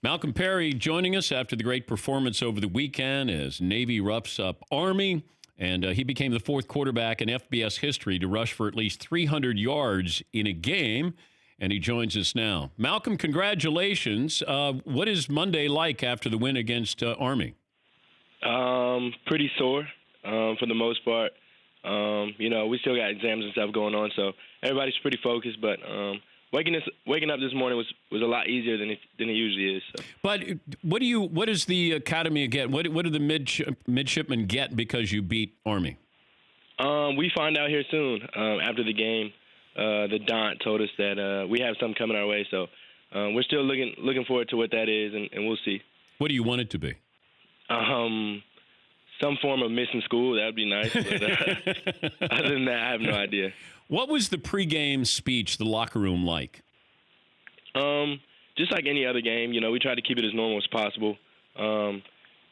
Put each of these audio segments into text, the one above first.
Malcolm Perry joining us after the great performance over the weekend as Navy roughs up Army. And he became the fourth quarterback in FBS history to rush for at least 300 yards in a game. And he joins us now. Malcolm, congratulations. What is Monday like after the win against Army? Pretty sore for the most part. We still got exams and stuff going on, so everybody's pretty focused. But waking up this morning was a lot easier than it usually is. So. But what does the academy get? What do the midshipmen get because you beat Army? We find out here soon. After the game, the Don told us that we have something coming our way. So we're still looking forward to what that is, and we'll see. What do you want it to be? Some form of missing school. That would be nice. But other than that, I have no idea. What was the pregame speech, the locker room like? Just like any other game, we try to keep it as normal as possible.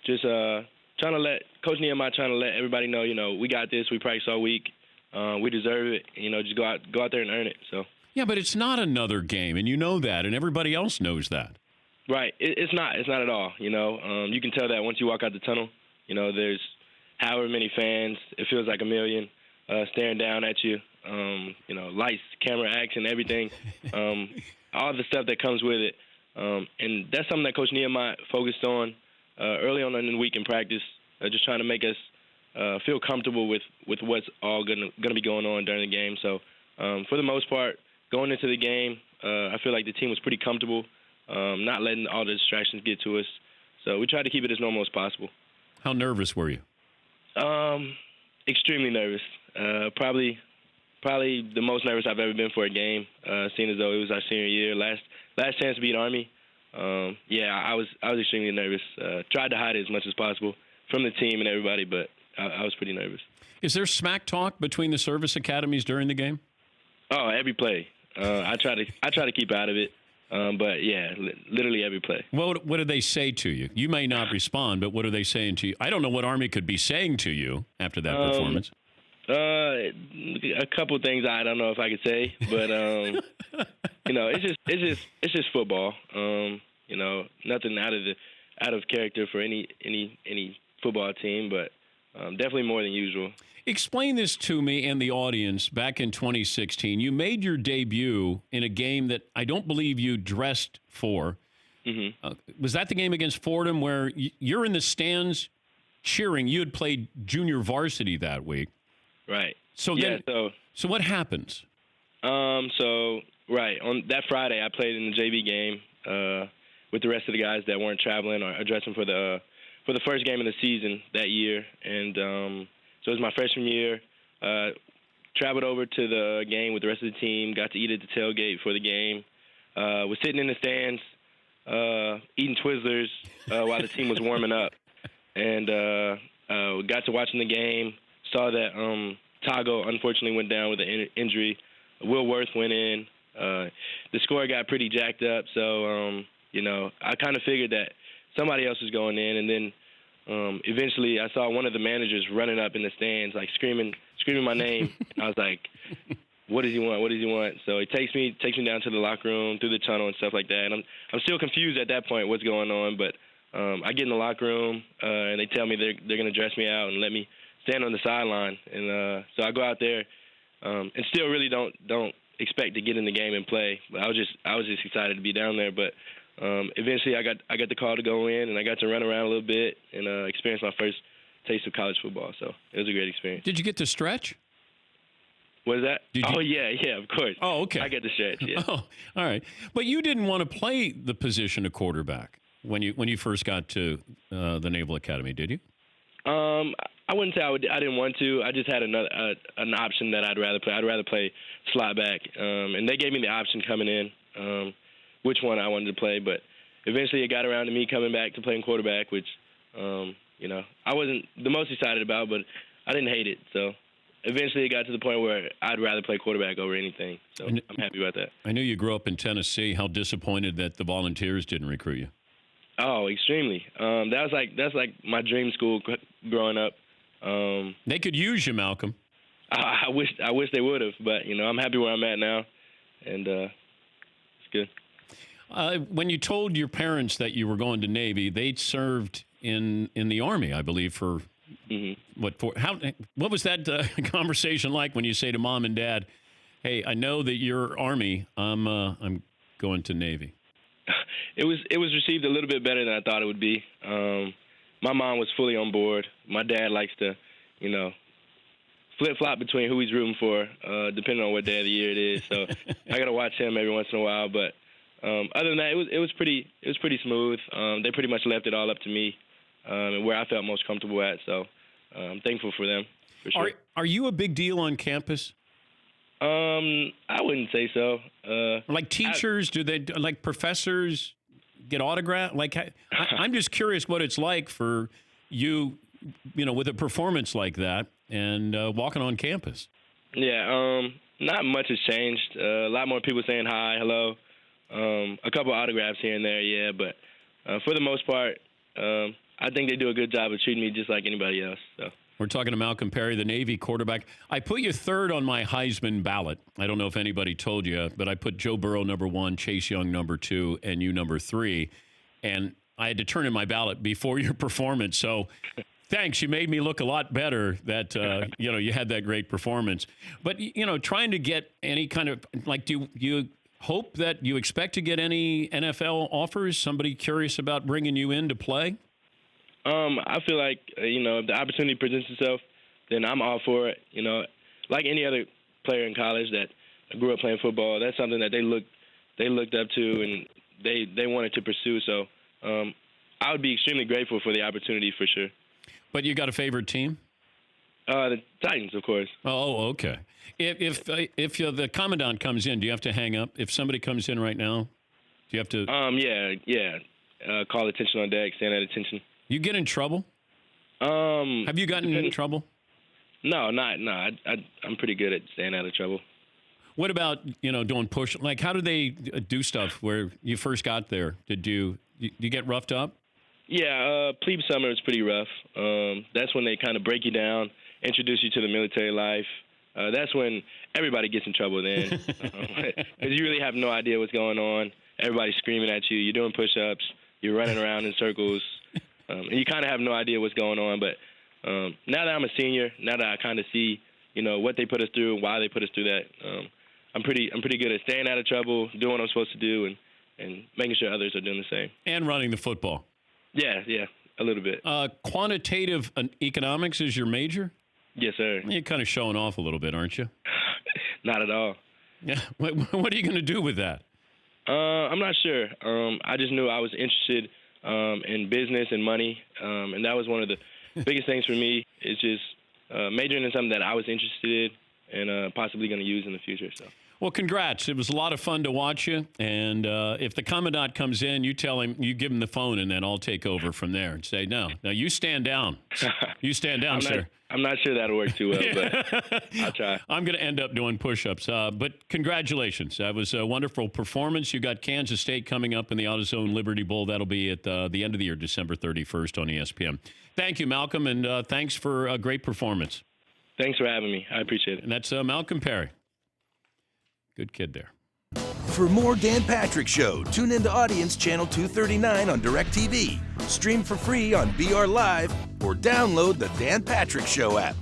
Just trying to let Coach Nehemiah trying to let everybody know, we got this. We practice all week. We deserve it. Just go out there and earn it. So. Yeah, but it's not another game, and you know that, and everybody else knows that. Right. It's not. It's not at all. You can tell that once you walk out the tunnel. There's however many fans. It feels like a million staring down at you. Lights, camera, action, everything. All the stuff that comes with it. And that's something that Coach Nehemiah focused on early on in the week in practice, just trying to make us feel comfortable with what's all going to be going on during the game. So for the most part, going into the game, I feel like the team was pretty comfortable, not letting all the distractions get to us. So we tried to keep it as normal as possible. How nervous were you? Extremely nervous. Probably the most nervous I've ever been for a game, seeing as though it was our senior year, last chance to beat Army. I was extremely nervous. Tried to hide it as much as possible from the team and everybody, but I was pretty nervous. Is there smack talk between the service academies during the game? Oh, every play. I try to keep out of it. But yeah, literally every play. What do they say to you? You may not respond, but what are they saying to you? I don't know what Army could be saying to you after that performance. A couple of things I don't know if I could say, but it's just football. Nothing out of character for any football team, but definitely more than usual. Explain this to me and the audience. Back in 2016, you made your debut in a game that I don't believe you dressed for. Mm-hmm. Was that the game against Fordham where you're in the stands cheering? You had played junior varsity that week. Right. So what happens? Right. On that Friday, I played in the JV game with the rest of the guys that weren't traveling or dressing for the first game of the season that year. And so it was my freshman year. Traveled over to the game with the rest of the team. Got to eat at the tailgate for the game. Was sitting in the stands, eating Twizzlers while the team was warming up. And got to watching the game. Saw that Tago unfortunately went down with an injury. Will Worth went in. The score got pretty jacked up. So, I kind of figured that somebody else was going in. And then eventually I saw one of the managers running up in the stands, like screaming my name. I was like, what does he want? What does he want? So he takes me down to the locker room, through the tunnel and stuff like that. And I'm still confused at that point what's going on. But I get in the locker room and they tell me they're going to dress me out and let me stand on the sideline. And so I go out there and still really don't expect to get in the game and play. But I was just excited to be down there. But eventually I got the call to go in, and I got to run around a little bit and experience my first taste of college football. So it was a great experience. Did you get to stretch? What is that? Oh, yeah, of course. Oh, okay. I get to stretch, yeah. Oh, all right. But you didn't want to play the position of quarterback when you first got to the Naval Academy, did you? I wouldn't say I didn't want to. I just had an option that I'd rather play. I'd rather play slot back. And they gave me the option coming in, which one I wanted to play. But eventually it got around to me coming back to playing quarterback, which, I wasn't the most excited about, but I didn't hate it. So eventually it got to the point where I'd rather play quarterback over anything. So I'm happy about that. I knew you grew up in Tennessee. How disappointed that the Volunteers didn't recruit you? Oh, extremely. That's like my dream school growing up. They could use you, Malcolm. I wish they would have, but I'm happy where I'm at now, and it's good. When you told your parents that you were going to Navy, they served in the Army, I believe, for what was that conversation like when you say to mom and dad, "Hey, I know that you're Army. I'm going to Navy." It was received a little bit better than I thought it would be. My mom was fully on board. My dad likes to, flip-flop between who he's rooting for, depending on what day of the year it is. So I got to watch him every once in a while. But other than that, it was pretty smooth. They pretty much left it all up to me and where I felt most comfortable at. So I'm thankful for them, for sure. Are you a big deal on campus? I wouldn't say so. Like teachers, do they like professors get autographed? Like, I'm just curious what it's like for you, with a performance like that and walking on campus. Yeah, not much has changed. A lot more people saying hi, hello. A couple autographs here and there, yeah. But for the most part, I think they do a good job of treating me just like anybody else. So. We're talking to Malcom Perry, the Navy quarterback. I put you third on my Heisman ballot. I don't know if anybody told you, but I put Joe Burrow number 1, Chase Young number 2, and you number 3. And I had to turn in my ballot before your performance. So thanks. You made me look a lot better that, you had that great performance. But, trying to get any kind of, like, do you hope that you expect to get any NFL offers? Somebody curious about bringing you in to play? I feel like, if the opportunity presents itself, then I'm all for it. Like any other player in college that grew up playing football, that's something that they looked up to and they wanted to pursue. So I would be extremely grateful for the opportunity for sure. But you got a favorite team? The Titans, of course. Oh, okay. If the commandant comes in, do you have to hang up? If somebody comes in right now, do you have to? Yeah. Call attention on deck, stand at attention. You get in trouble? Have you gotten in trouble? No. I'm pretty good at staying out of trouble. What about, doing push? Like, how do they do stuff where you first got there? Did you get roughed up? Yeah, plebe summer is pretty rough. That's when they kind of break you down, introduce you to the military life. That's when everybody gets in trouble then. Because you really have no idea what's going on. Everybody's screaming at you. You're doing push-ups. You're running around in circles. And you kind of have no idea what's going on. But now that I'm a senior, now that I kind of see, what they put us through and why they put us through that, I'm pretty good at staying out of trouble, doing what I'm supposed to do, and making sure others are doing the same. And running the football. Yeah, a little bit. Quantitative economics is your major? Yes, sir. You're kind of showing off a little bit, aren't you? Not at all. Yeah. What are you going to do with that? I'm not sure. I just knew I was interested in business and money, and that was one of the biggest things for me is just majoring in something that I was interested in and possibly going to use in the future. So. Well, congrats. It was a lot of fun to watch you. And if the commandant comes in, you tell him, you give him the phone, and then I'll take over from there and say, no, you stand down. You stand down, sir. I'm not sure that'll work too well, but I'll try. I'm going to end up doing push-ups. But congratulations. That was a wonderful performance. You got Kansas State coming up in the AutoZone Liberty Bowl. That'll be at the end of the year, December 31st on ESPN. Thank you, Malcom, and thanks for a great performance. Thanks for having me. I appreciate it. And that's Malcom Perry. Good kid there. For more Dan Patrick Show, tune into Audience Channel 239 on DirecTV. Stream for free on BR Live or download the Dan Patrick Show app.